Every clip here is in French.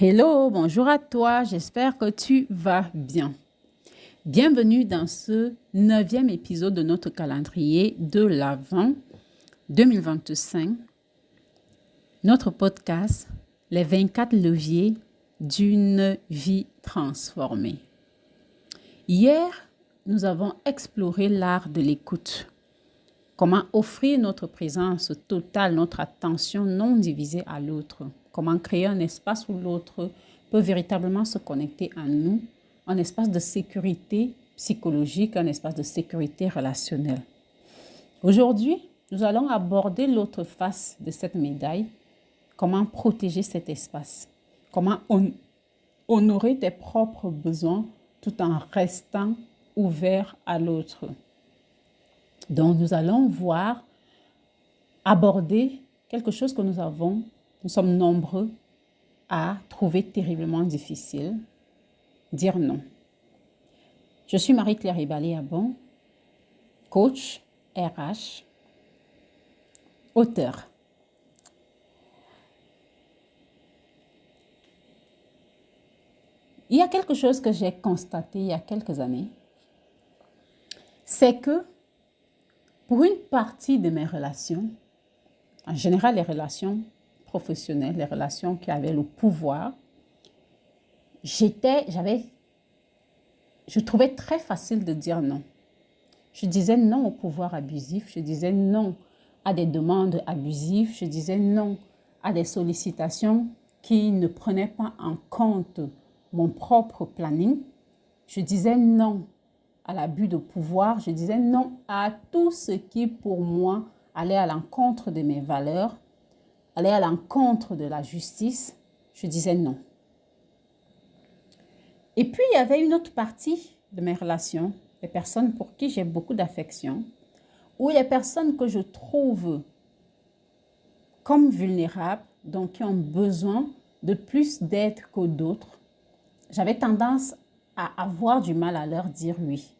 Hello, bonjour à toi, j'espère que tu vas bien. Bienvenue dans ce 9e épisode de notre calendrier de l'Avent 2025, notre podcast, les 24 leviers d'une vie transformée. Hier, nous avons exploré l'art de l'écoute. Comment offrir notre présence totale, notre attention non divisée à l'autre. Comment créer un espace où l'autre peut véritablement se connecter à nous, un espace de sécurité psychologique, un espace de sécurité relationnelle. Aujourd'hui, nous allons aborder l'autre face de cette médaille. Comment protéger cet espace? Comment honorer tes propres besoins tout en restant ouvert à l'autre? Donc, nous allons aborder quelque chose que nous sommes nombreux à trouver terriblement difficile, dire non. Je suis Marie-Claire Ibali-Abon, coach RH, auteure. Il y a quelque chose que j'ai constaté il y a quelques années, c'est que pour une partie de mes relations, en général les relations professionnelles, les relations qui avaient le pouvoir, je trouvais très facile de dire non. Je disais non au pouvoir abusif, je disais non à des demandes abusives, je disais non à des sollicitations qui ne prenaient pas en compte mon propre planning. Je disais non à l'abus de pouvoir, je disais non à tout ce qui pour moi allait à l'encontre de mes valeurs, allait à l'encontre de la justice. Je disais non. Et puis, il y avait une autre partie de mes relations, les personnes pour qui j'ai beaucoup d'affection, ou les personnes que je trouve comme vulnérables, donc qui ont besoin de plus d'aide que d'autres. J'avais tendance à avoir du mal à leur dire oui,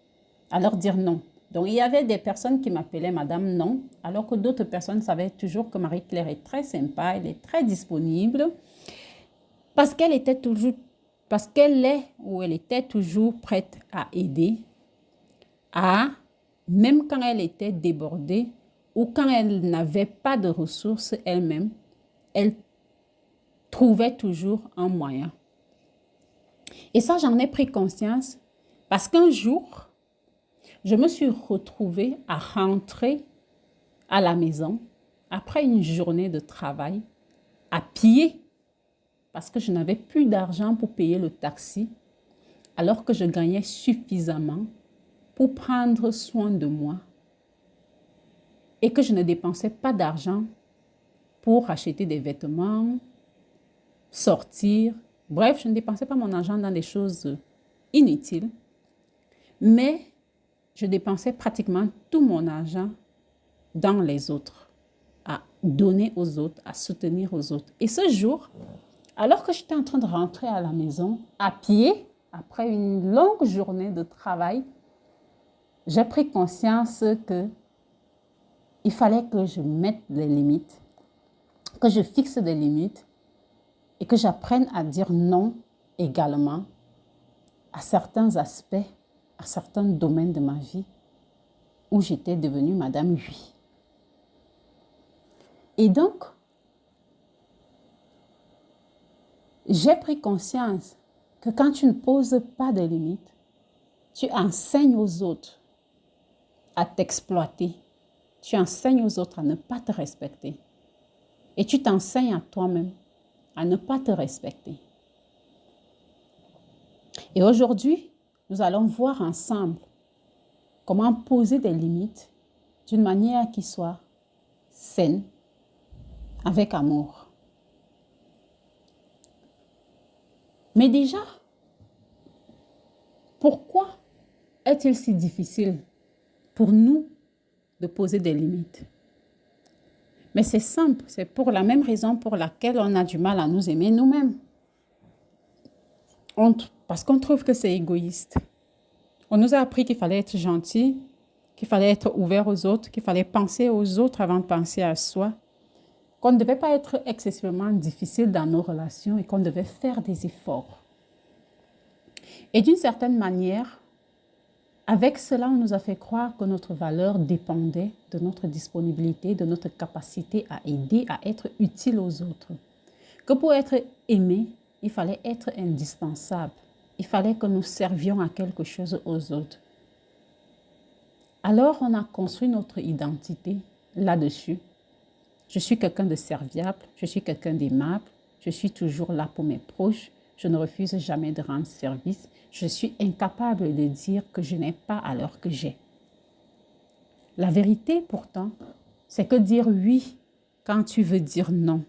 à leur dire non. Donc, il y avait des personnes qui m'appelaient Madame Non, alors que d'autres personnes savaient toujours que Marie-Claire est très sympa, elle est très disponible, parce qu'elle est ou elle était toujours prête à aider, même quand elle était débordée ou quand elle n'avait pas de ressources elle-même, elle trouvait toujours un moyen. Et ça, j'en ai pris conscience parce qu'un jour, je me suis retrouvée à rentrer à la maison après une journée de travail à pied parce que je n'avais plus d'argent pour payer le taxi alors que je gagnais suffisamment pour prendre soin de moi et que je ne dépensais pas d'argent pour acheter des vêtements, sortir. Bref, je ne dépensais pas mon argent dans des choses inutiles, mais je dépensais pratiquement tout mon argent dans les autres, à donner aux autres, à soutenir aux autres. Et ce jour, alors que j'étais en train de rentrer à la maison à pied, après une longue journée de travail, j'ai pris conscience qu'il fallait que je mette des limites, que je fixe des limites et que j'apprenne à dire non également à certains aspects, à certains domaines de ma vie où j'étais devenue Madame Oui. Et donc, j'ai pris conscience que quand tu ne poses pas de limites, tu enseignes aux autres à t'exploiter. Tu enseignes aux autres à ne pas te respecter. Et tu t'enseignes à toi-même à ne pas te respecter. Et aujourd'hui, nous allons voir ensemble comment poser des limites d'une manière qui soit saine, avec amour. Mais déjà, pourquoi est-il si difficile pour nous de poser des limites? Mais c'est simple, c'est pour la même raison pour laquelle on a du mal à nous aimer nous-mêmes. Parce qu'on trouve que c'est égoïste. On nous a appris qu'il fallait être gentil, qu'il fallait être ouvert aux autres, qu'il fallait penser aux autres avant de penser à soi. qu'on ne devait pas être excessivement difficile dans nos relations et qu'on devait faire des efforts. Et d'une certaine manière, avec cela, on nous a fait croire que notre valeur dépendait de notre disponibilité, de notre capacité à aider, à être utile aux autres. Que pour être aimé, il fallait être indispensable. Il fallait que nous servions à quelque chose aux autres. Alors, on a construit notre identité là-dessus. Je suis quelqu'un de serviable, je suis quelqu'un d'aimable, je suis toujours là pour mes proches, je ne refuse jamais de rendre service, je suis incapable de dire que je n'ai pas alors que j'ai. La vérité pourtant, c'est que dire oui quand tu veux dire non,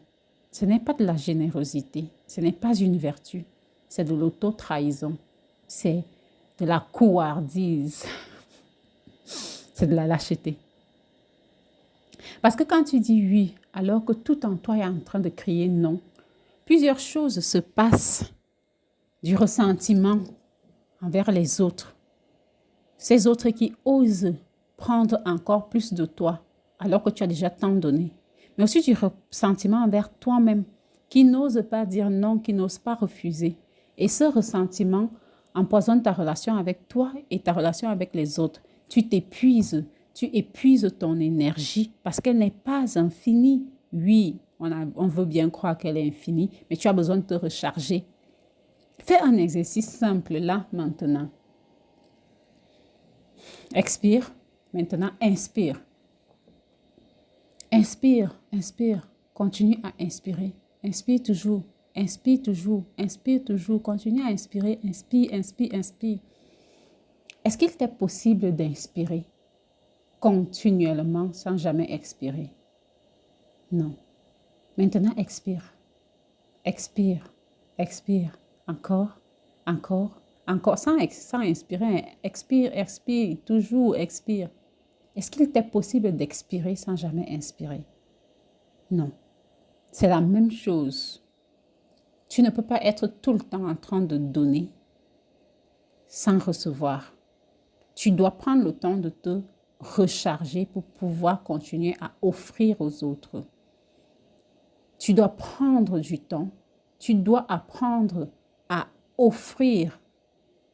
ce n'est pas de la générosité, ce n'est pas une vertu, c'est de l'auto-trahison, c'est de la couardise, c'est de la lâcheté. Parce que quand tu dis oui, alors que tout en toi est en train de crier non, plusieurs choses se passent. Du ressentiment envers les autres. Ces autres qui osent prendre encore plus de toi, alors que tu as déjà tant donné. Mais aussi du ressentiment envers toi-même, qui n'ose pas dire non, qui n'ose pas refuser. Et ce ressentiment empoisonne ta relation avec toi et ta relation avec les autres. Tu t'épuises. Tu épuises ton énergie parce qu'elle n'est pas infinie. Oui, on veut bien croire qu'elle est infinie, mais tu as besoin de te recharger. Fais un exercice simple là, maintenant. Expire. Maintenant, inspire. Inspire, inspire. Continue à inspirer. Inspire toujours. Inspire toujours. Inspire toujours. Continue à inspirer. Inspire, inspire, inspire. Est-ce qu'il t'est possible d'inspirer continuellement sans jamais expirer? Non. Maintenant, expire. Expire. Expire. Encore. Encore. Encore. Sans inspirer. Expire, expire. Toujours expire. Est-ce qu'il t'est possible d'expirer sans jamais inspirer? Non. C'est la même chose. Tu ne peux pas être tout le temps en train de donner sans recevoir. Tu dois prendre le temps de te recharger pour pouvoir continuer à offrir aux autres. Tu dois prendre du temps. Tu dois apprendre à offrir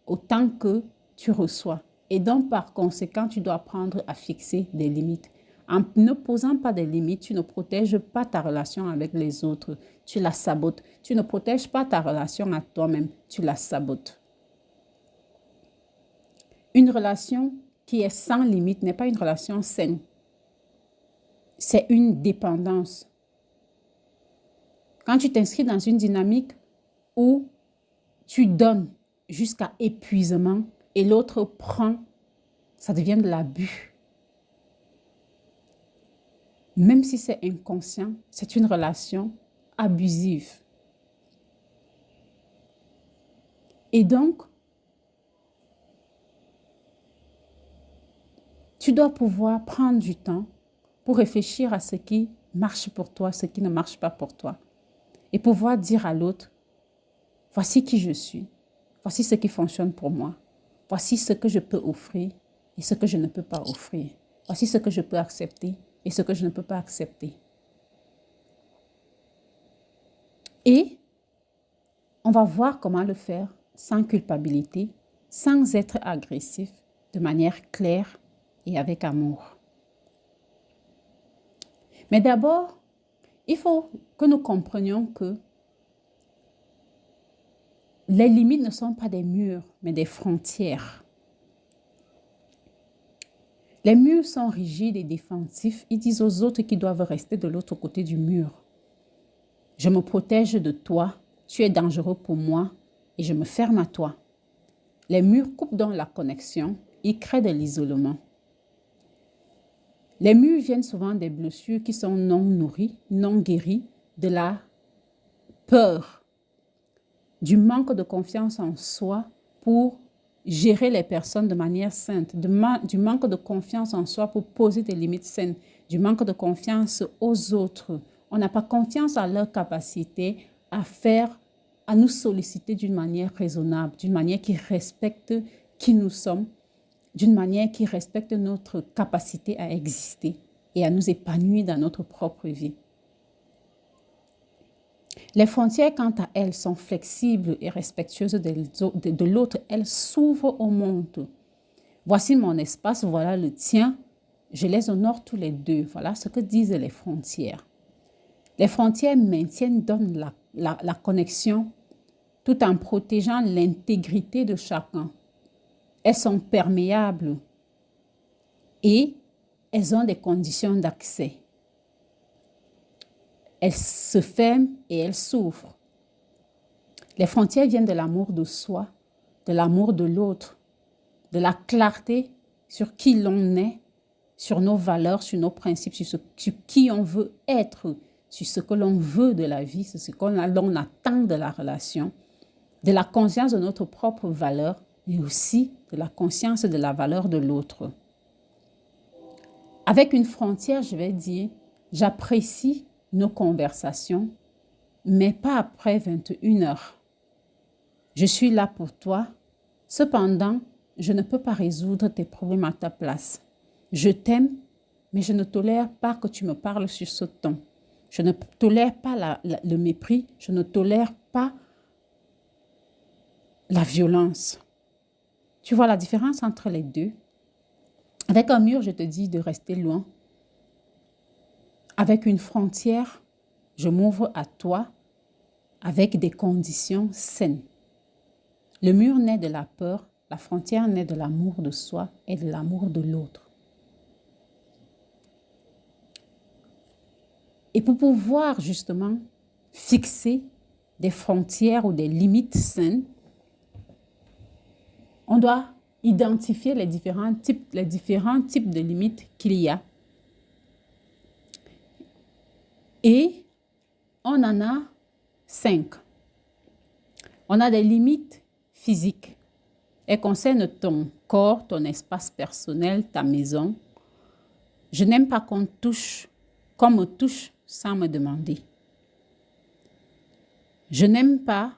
autant que tu reçois. Et donc, par conséquent, tu dois apprendre à fixer des limites. En ne posant pas des limites, tu ne protèges pas ta relation avec les autres. Tu la sabotes. Tu ne protèges pas ta relation à toi-même. Tu la sabotes. Une relation qui est sans limite n'est pas une relation saine. C'est une dépendance. Quand tu t'inscris dans une dynamique où tu donnes jusqu'à épuisement et l'autre prend, ça devient de l'abus. Même si c'est inconscient, c'est une relation abusive. Et donc, tu dois pouvoir prendre du temps pour réfléchir à ce qui marche pour toi, ce qui ne marche pas pour toi. Et pouvoir dire à l'autre, voici qui je suis, voici ce qui fonctionne pour moi, voici ce que je peux offrir et ce que je ne peux pas offrir. Voici ce que je peux accepter et ce que je ne peux pas accepter. Et on va voir comment le faire sans culpabilité, sans être agressif, de manière claire et avec amour. Mais d'abord, il faut que nous comprenions que les limites ne sont pas des murs, mais des frontières. Les murs sont rigides et défensifs. Ils disent aux autres qu'ils doivent rester de l'autre côté du mur. Je me protège de toi, tu es dangereux pour moi et je me ferme à toi. Les murs coupent donc la connexion, ils créent de l'isolement. Les murs viennent souvent des blessures qui sont non nourries, non guéries, de la peur, du manque de confiance en soi pour gérer les personnes de manière sainte, du manque de confiance en soi pour poser des limites saines, du manque de confiance aux autres. On n'a pas confiance en leur capacité à nous solliciter d'une manière raisonnable, d'une manière qui respecte qui nous sommes, d'une manière qui respecte notre capacité à exister et à nous épanouir dans notre propre vie. Les frontières, quant à elles, sont flexibles et respectueuses de l'autre. Elles s'ouvrent au monde. Voici mon espace, voilà le tien. Je les honore tous les deux. Voilà ce que disent les frontières. Les frontières maintiennent, donnent la connexion tout en protégeant l'intégrité de chacun. Elles sont perméables et elles ont des conditions d'accès. Elles se ferment et elles s'ouvrent. Les frontières viennent de l'amour de soi, de l'amour de l'autre, de la clarté sur qui l'on est, sur nos valeurs, sur nos principes, sur qui on veut être, sur ce que l'on veut de la vie, sur ce qu'on attend de la relation, de la conscience de notre propre valeur, mais aussi de la conscience de la valeur de l'autre. Avec une frontière, je vais dire, j'apprécie nos conversations, mais pas après 21 heures. Je suis là pour toi. Cependant, je ne peux pas résoudre tes problèmes à ta place. Je t'aime, mais je ne tolère pas que tu me parles sur ce ton. Je ne tolère pas le mépris. Je ne tolère pas la violence. Tu vois la différence entre les deux? Avec un mur, je te dis de rester loin. Avec une frontière, je m'ouvre à toi avec des conditions saines. Le mur naît de la peur, la frontière naît de l'amour de soi et de l'amour de l'autre. Et pour pouvoir justement fixer des frontières ou des limites saines, on doit identifier les différents types de limites qu'il y a. Et on en a 5. On a des limites physiques. Elles concernent ton corps, ton espace personnel, ta maison. Je n'aime pas qu'on me touche sans me demander. Je n'aime pas,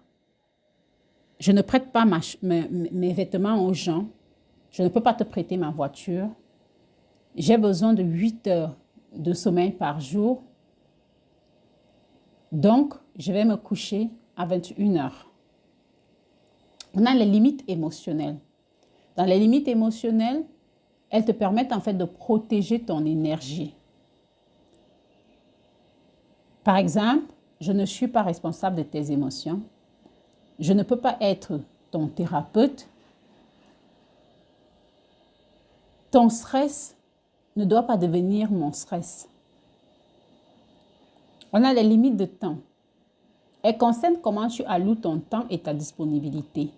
je ne prête pas mes vêtements aux gens. Je ne peux pas te prêter ma voiture. J'ai besoin de 8 heures de sommeil par jour. Donc, je vais me coucher à 21 heures. On a les limites émotionnelles. Dans les limites émotionnelles, elles te permettent en fait de protéger ton énergie. Par exemple, je ne suis pas responsable de tes émotions. Je ne peux pas être ton thérapeute. Ton stress ne doit pas devenir mon stress. On a les limites de temps. Elles concernent comment tu alloues ton temps et ta disponibilité.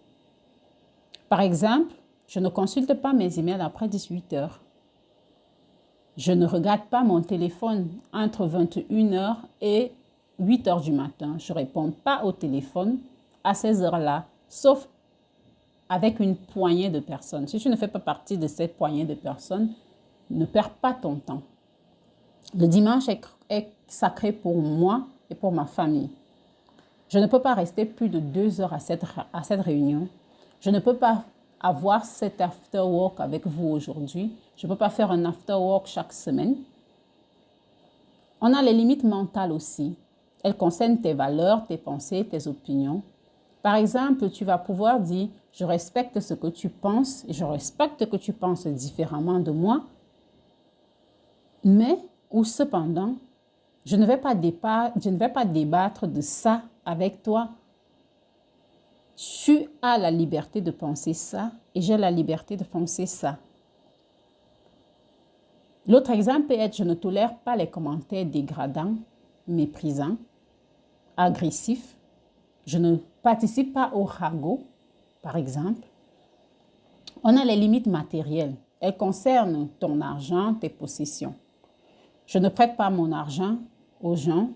Par exemple, je ne consulte pas mes emails après 18 heures. Je ne regarde pas mon téléphone entre 21 heures et 8 heures du matin. Je ne réponds pas au téléphone à ces heures-là, sauf avec une poignée de personnes. Si tu ne fais pas partie de cette poignée de personnes, ne perds pas ton temps. Le dimanche est sacré pour moi et pour ma famille. Je ne peux pas rester plus de 2 heures à cette réunion. Je ne peux pas avoir cet after work avec vous aujourd'hui. Je ne peux pas faire un after work chaque semaine. On a les limites mentales aussi. Elles concernent tes valeurs, tes pensées, tes opinions. Par exemple, tu vas pouvoir dire « Je respecte ce que tu penses et je respecte que tu penses différemment de moi. » Mais, ou cependant, je ne vais pas débattre de ça avec toi. Tu as la liberté de penser ça et j'ai la liberté de penser ça. L'autre exemple peut être « Je ne tolère pas les commentaires dégradants, méprisants, agressifs. Je ne participe pas au ragot, par exemple. » On a les limites matérielles. Elles concernent ton argent, tes possessions. Je ne prête pas mon argent aux gens.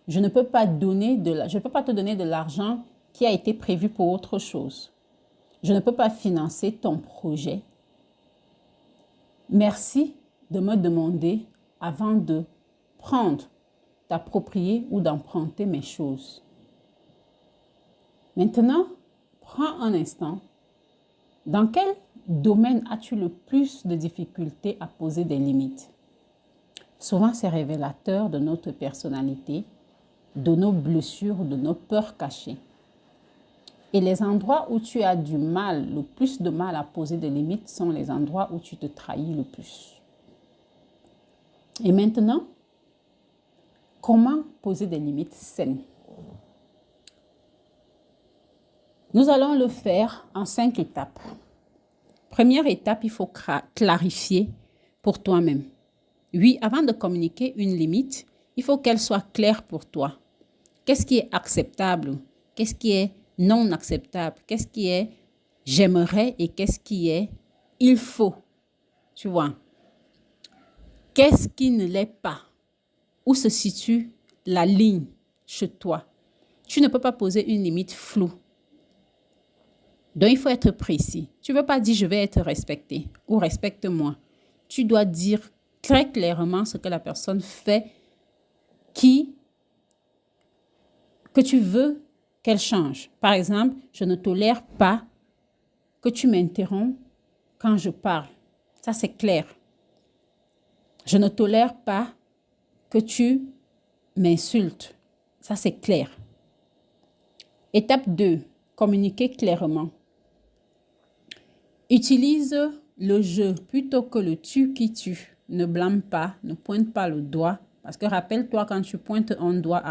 Je ne peux pas te donner de l'argent qui a été prévu pour autre chose. Je ne peux pas financer ton projet. Merci de me demander avant de prendre, t'approprier ou d'emprunter mes choses. Maintenant, prends un instant. Dans quel domaine as-tu le plus de difficultés à poser des limites? Souvent, c'est révélateur de notre personnalité. de nos blessures, de nos peurs cachées. Et les endroits où tu as le plus de mal à poser des limites sont les endroits où tu te trahis le plus. Et maintenant, comment poser des limites saines? Nous allons le faire en 5 étapes. Première étape, il faut clarifier pour toi-même. Oui, avant de communiquer une limite, il faut qu'elle soit claire pour toi. Qu'est-ce qui est acceptable? Qu'est-ce qui est non acceptable? Qu'est-ce qui est j'aimerais et qu'est-ce qui est il faut? Tu vois? Qu'est-ce qui ne l'est pas? Où se situe la ligne chez toi? Tu ne peux pas poser une limite floue. Donc, il faut être précis. Tu ne veux pas dire je vais être respecté ou respecte-moi. Tu dois dire très clairement ce que la personne fait que tu veux qu'elle change. Par exemple, je ne tolère pas que tu m'interromps quand je parle. Ça, c'est clair. Je ne tolère pas que tu m'insultes. Ça, c'est clair. Étape 2, communiquer clairement. Utilise le je plutôt que le tu qui tue. Ne blâme pas, ne pointe pas le doigt. Parce que rappelle-toi, quand tu pointes un doigt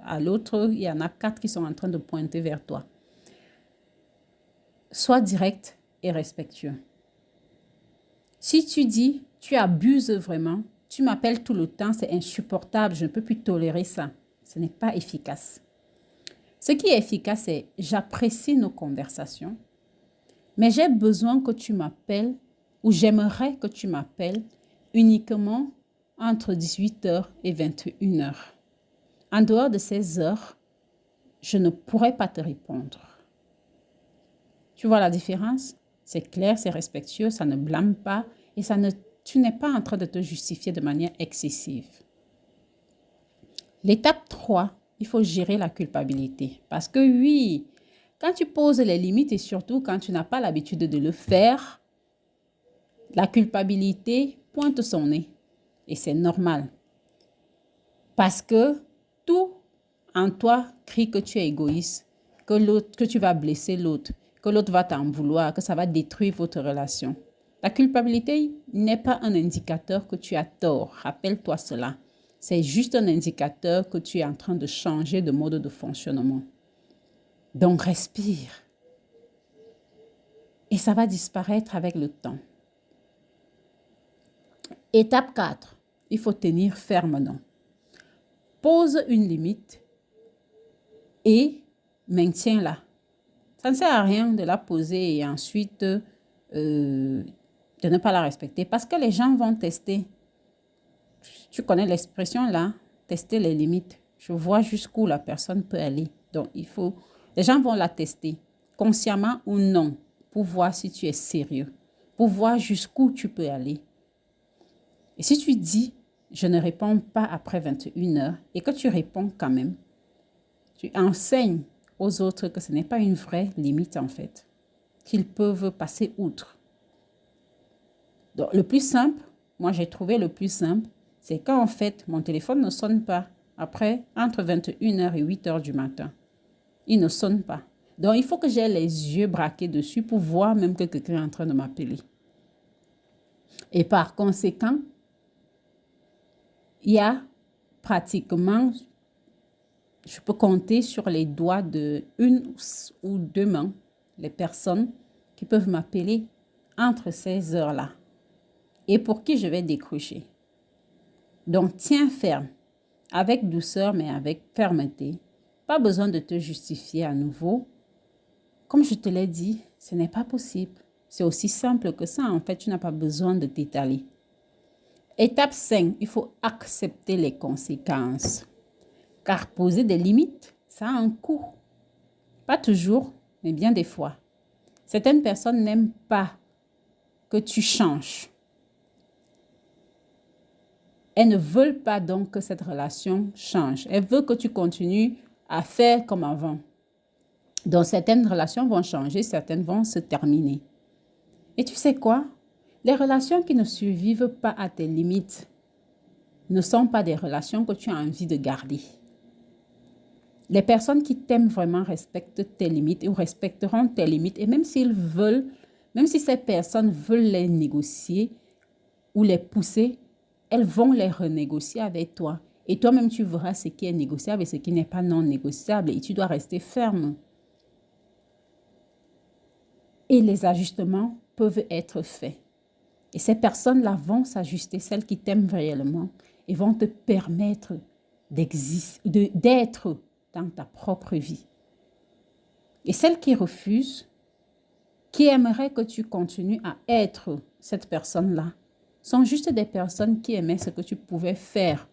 à l'autre, il y en a 4 qui sont en train de pointer vers toi. Sois direct et respectueux. Si tu dis, tu abuses vraiment, tu m'appelles tout le temps, c'est insupportable, je ne peux plus tolérer ça. Ce n'est pas efficace. Ce qui est efficace, c'est j'apprécie nos conversations, mais j'ai besoin que tu m'appelles ou j'aimerais que tu m'appelles uniquement entre 18h et 21h. En dehors de ces heures, je ne pourrai pas te répondre. Tu vois la différence? C'est clair, c'est respectueux, ça ne blâme pas et tu n'es pas en train de te justifier de manière excessive. L'étape 3, il faut gérer la culpabilité. Parce que oui, quand tu poses les limites et surtout quand tu n'as pas l'habitude de le faire, la culpabilité pointe son nez. Et c'est normal. Parce que tout en toi crie que tu es égoïste, que tu vas blesser l'autre, que l'autre va t'en vouloir, que ça va détruire votre relation. La culpabilité n'est pas un indicateur que tu as tort. Rappelle-toi cela. C'est juste un indicateur que tu es en train de changer de mode de fonctionnement. Donc, respire. Et ça va disparaître avec le temps. Étape 4. Il faut tenir fermement. Pose une limite et maintiens-la. Ça ne sert à rien de la poser et ensuite de ne pas la respecter parce que les gens vont tester. Tu connais l'expression là, tester les limites. Je vois jusqu'où la personne peut aller. Donc, les gens vont la tester, consciemment ou non, pour voir si tu es sérieux, pour voir jusqu'où tu peux aller. Et si tu dis, je ne réponds pas après 21h et que tu réponds quand même, tu enseignes aux autres que ce n'est pas une vraie limite en fait, qu'ils peuvent passer outre. Donc, le plus simple, moi j'ai trouvé le plus simple, c'est quand en fait mon téléphone ne sonne pas entre 21h et 8h du matin. Il ne sonne pas. Donc, il faut que j'aie les yeux braqués dessus pour voir même que quelqu'un est en train de m'appeler. Et par conséquent, il y a pratiquement, je peux compter sur les doigts de une ou deux mains, les personnes qui peuvent m'appeler entre ces heures-là et pour qui je vais décrocher. Donc, tiens ferme, avec douceur mais avec fermeté. Pas besoin de te justifier à nouveau. Comme je te l'ai dit, ce n'est pas possible. C'est aussi simple que ça. En fait, tu n'as pas besoin de t'étaler. Étape 5, il faut accepter les conséquences. Car poser des limites, ça a un coût. Pas toujours, mais bien des fois. Certaines personnes n'aiment pas que tu changes. Elles ne veulent pas donc que cette relation change. Elles veulent que tu continues à faire comme avant. Donc, certaines relations vont changer, certaines vont se terminer. Et tu sais quoi? Les relations qui ne survivent pas à tes limites ne sont pas des relations que tu as envie de garder. Les personnes qui t'aiment vraiment respectent tes limites ou respecteront tes limites. Et même s'ils veulent, même si ces personnes veulent les négocier ou les pousser, elles vont les renégocier avec toi. Et toi-même, tu verras ce qui est négociable et ce qui n'est pas non négociable. Et tu dois rester ferme. Et les ajustements peuvent être faits. Et ces personnes-là vont s'ajuster, celles qui t'aiment réellement, et vont te permettre d'être dans ta propre vie. Et celles qui refusent, qui aimeraient que tu continues à être cette personne-là, sont juste des personnes qui aimaient ce que tu pouvais faire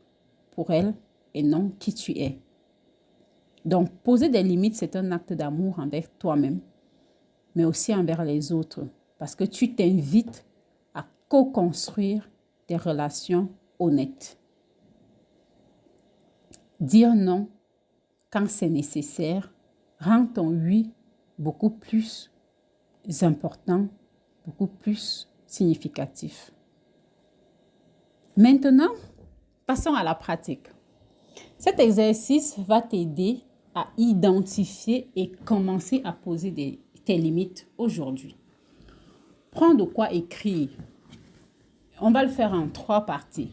pour elles et non qui tu es. Donc, poser des limites, c'est un acte d'amour envers toi-même, mais aussi envers les autres, parce que tu t'invites à co-construire des relations honnêtes. Dire non quand c'est nécessaire rend ton oui beaucoup plus important, beaucoup plus significatif. Maintenant, passons à la pratique. Cet exercice va t'aider à identifier et commencer à poser tes limites aujourd'hui. Prends de quoi écrire. On va le faire en 3 parties.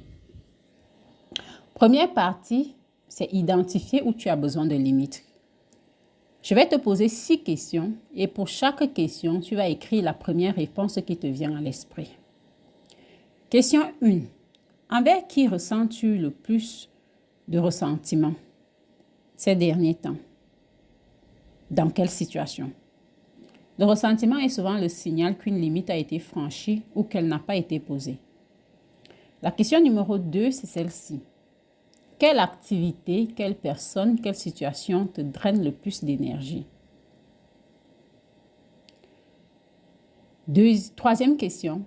Première partie, c'est identifier où tu as besoin de limites. Je vais te poser 6 questions et pour chaque question, tu vas écrire la première réponse qui te vient à l'esprit. Question 1. Envers qui ressens-tu le plus de ressentiment ces derniers temps? Dans quelle situation? Le ressentiment est souvent le signal qu'une limite a été franchie ou qu'elle n'a pas été posée. La question numéro 2, c'est celle-ci. Quelle activité, quelle personne, quelle situation te draine le plus d'énergie? Troisième question.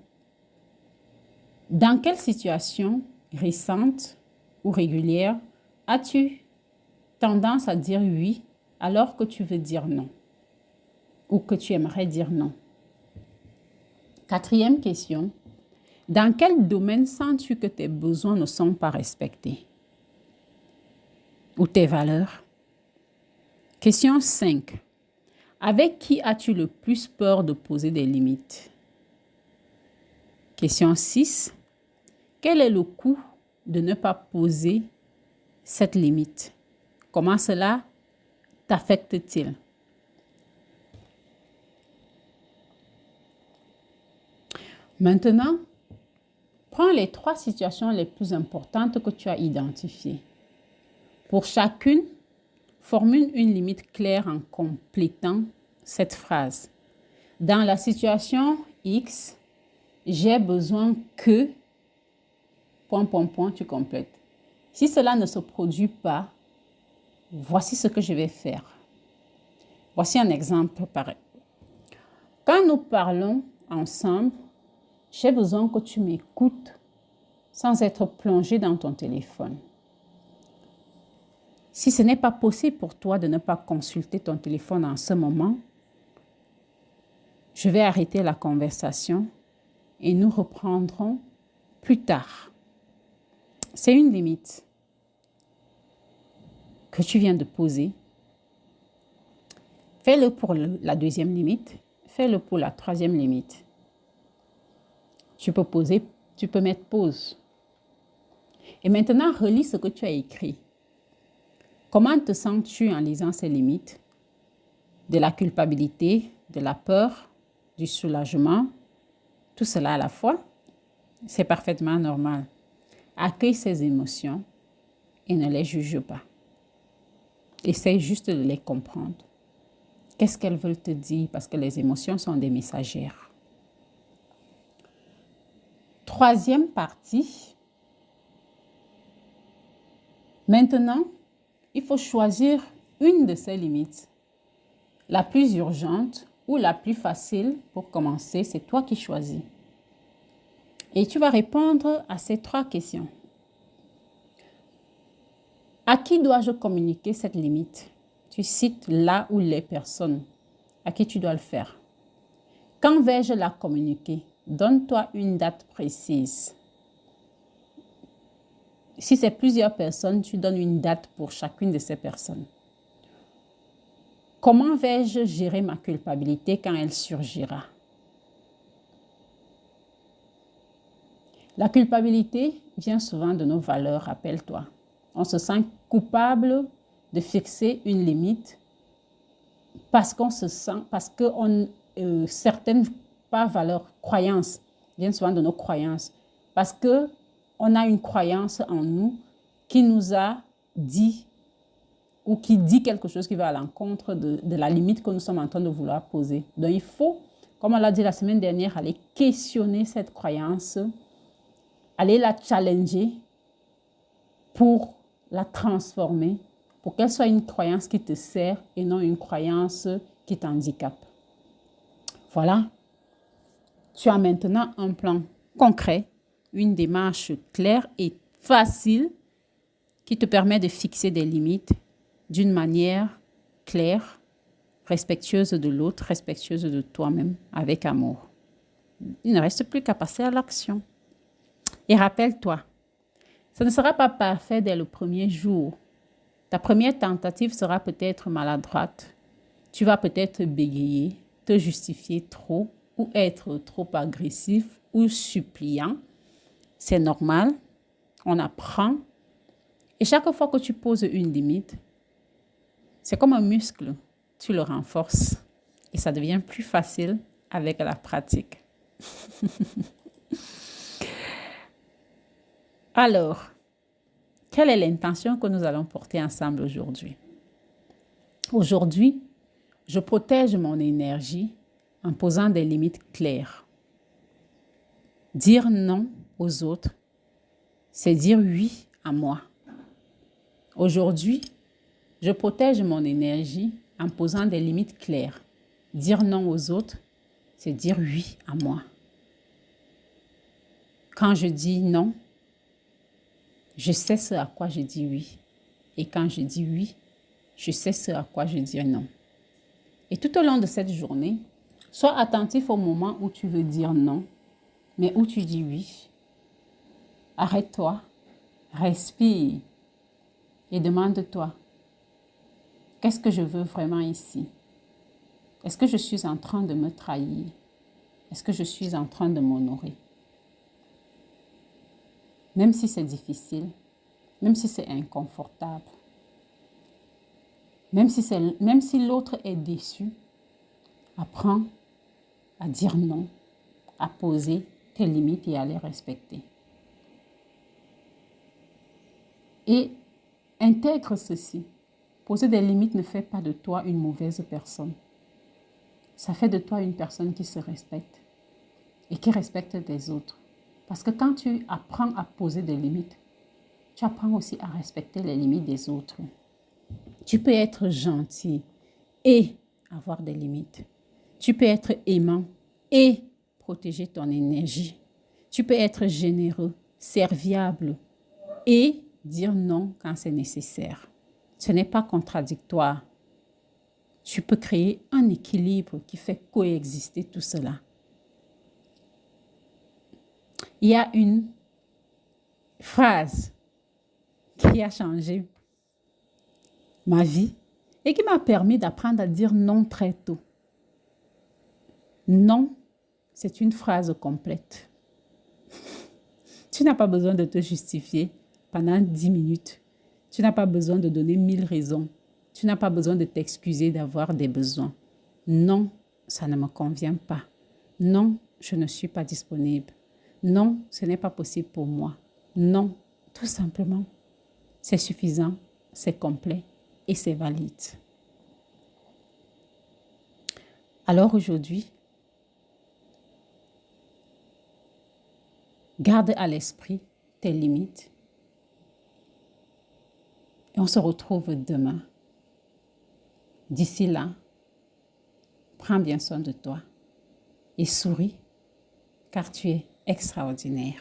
Dans quelle situation récente ou régulière as-tu tendance à dire oui alors que tu veux dire non ou que tu aimerais dire non? Quatrième question. Dans quel domaine sens-tu que tes besoins ne sont pas respectés ou tes valeurs? Question 5. Avec qui as-tu le plus peur de poser des limites? Question 6. Quel est le coût de ne pas poser cette limite? Comment cela t'affecte-t-il? Maintenant, prends les 3 situations les plus importantes que tu as identifiées. Pour chacune, formule une limite claire en complétant cette phrase. Dans la situation X, j'ai besoin que... tu complètes. Si cela ne se produit pas, voici ce que je vais faire. Voici un exemple pareil. Quand nous parlons ensemble, j'ai besoin que tu m'écoutes sans être plongé dans ton téléphone. Si ce n'est pas possible pour toi de ne pas consulter ton téléphone en ce moment, je vais arrêter la conversation et nous reprendrons plus tard. C'est une limite que tu viens de poser. Fais-le pour la deuxième limite. Fais-le pour la troisième limite. Tu peux mettre pause. Et maintenant, relis ce que tu as écrit. Comment te sens-tu en lisant ces limites? De la culpabilité, de la peur, du soulagement, tout cela à la fois? C'est parfaitement normal. Accueille ces émotions et ne les juge pas. Essaye juste de les comprendre. Qu'est-ce qu'elles veulent te dire? Parce que les émotions sont des messagères. Troisième partie. Maintenant, il faut choisir une de ces limites. La plus urgente ou la plus facile pour commencer, c'est toi qui choisis. Et tu vas répondre à ces 3 questions. À qui dois-je communiquer cette limite? Tu cites là ou les personnes à qui tu dois le faire. Quand vais-je la communiquer? Donne-toi une date précise. Si c'est plusieurs personnes, tu donnes une date pour chacune de ces personnes. Comment vais-je gérer ma culpabilité quand elle surgira? La culpabilité vient souvent de nos valeurs, rappelle-toi. On se sent coupable de fixer une limite parce qu'on se sent, parce que certaines, pas valeurs, croyances, viennent souvent de nos croyances. Parce que on a une croyance en nous qui nous a dit ou qui dit quelque chose qui va à l'encontre de la limite que nous sommes en train de vouloir poser. Donc il faut, comme on l'a dit la semaine dernière, aller questionner cette croyance, aller la challenger pour la transformer, pour qu'elle soit une croyance qui te sert et non une croyance qui t'handicape. Voilà. Tu as maintenant un plan concret, une démarche claire et facile qui te permet de fixer des limites d'une manière claire, respectueuse de l'autre, respectueuse de toi-même, avec amour. Il ne reste plus qu'à passer à l'action. Et rappelle-toi, ça ne sera pas parfait dès le premier jour. Ta première tentative sera peut-être maladroite. Tu vas peut-être bégayer, te justifier trop ou être trop agressif ou suppliant. C'est normal, on apprend. Et chaque fois que tu poses une limite, c'est comme un muscle, tu le renforces et ça devient plus facile avec la pratique. Alors, quelle est l'intention que nous allons porter ensemble aujourd'hui? Aujourd'hui, je protège mon énergie en posant des limites claires. Dire non aux autres, c'est dire oui à moi. Aujourd'hui, je protège mon énergie en posant des limites claires. Dire non aux autres, c'est dire oui à moi. Quand je dis non, je sais ce à quoi je dis oui. Et quand je dis oui, je sais ce à quoi je dis non. Et tout au long de cette journée, sois attentif au moment où tu veux dire non, mais où tu dis oui. Arrête-toi, respire et demande-toi, qu'est-ce que je veux vraiment ici? Est-ce que je suis en train de me trahir? Est-ce que je suis en train de m'honorer? Même si c'est difficile, même si c'est inconfortable, même si l'autre est déçu, apprends à dire non, à poser tes limites et à les respecter. Et intègre ceci. Poser des limites ne fait pas de toi une mauvaise personne. Ça fait de toi une personne qui se respecte et qui respecte les autres. Parce que quand tu apprends à poser des limites, tu apprends aussi à respecter les limites des autres. Tu peux être gentil et avoir des limites. Tu peux être aimant et protéger ton énergie. Tu peux être généreux, serviable et dire non quand c'est nécessaire. Ce n'est pas contradictoire. Tu peux créer un équilibre qui fait coexister tout cela. Il y a une phrase qui a changé ma vie et qui m'a permis d'apprendre à dire non très tôt. Non, c'est une phrase complète. Tu n'as pas besoin de te justifier pendant 10 minutes. Tu n'as pas besoin de donner 1000 raisons. Tu n'as pas besoin de t'excuser d'avoir des besoins. Non, ça ne me convient pas. Non, je ne suis pas disponible. Non, ce n'est pas possible pour moi. Non, tout simplement, c'est suffisant, c'est complet et c'est valide. Alors aujourd'hui, garde à l'esprit tes limites et on se retrouve demain. D'ici là, prends bien soin de toi et souris car tu es extraordinaire.